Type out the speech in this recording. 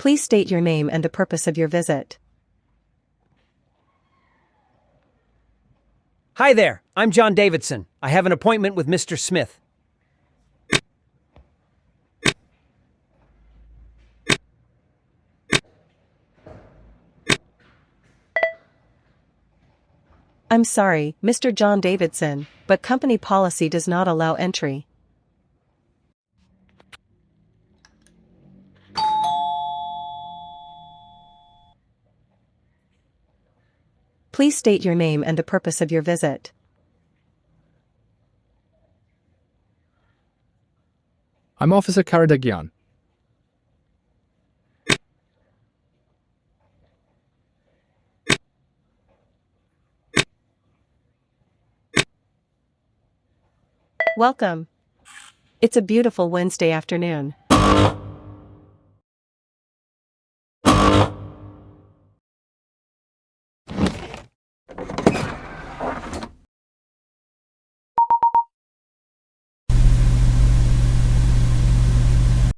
Please state your name and the purpose of your visit. Hi there, I'm John Davidson. I have an appointment with Mr. Smith. I'm sorry, Mr. John Davidson, but company policy does not allow entry. Please state your name and the purpose of your visit. I'm Officer Karadagian. Welcome. It's a beautiful Wednesday afternoon.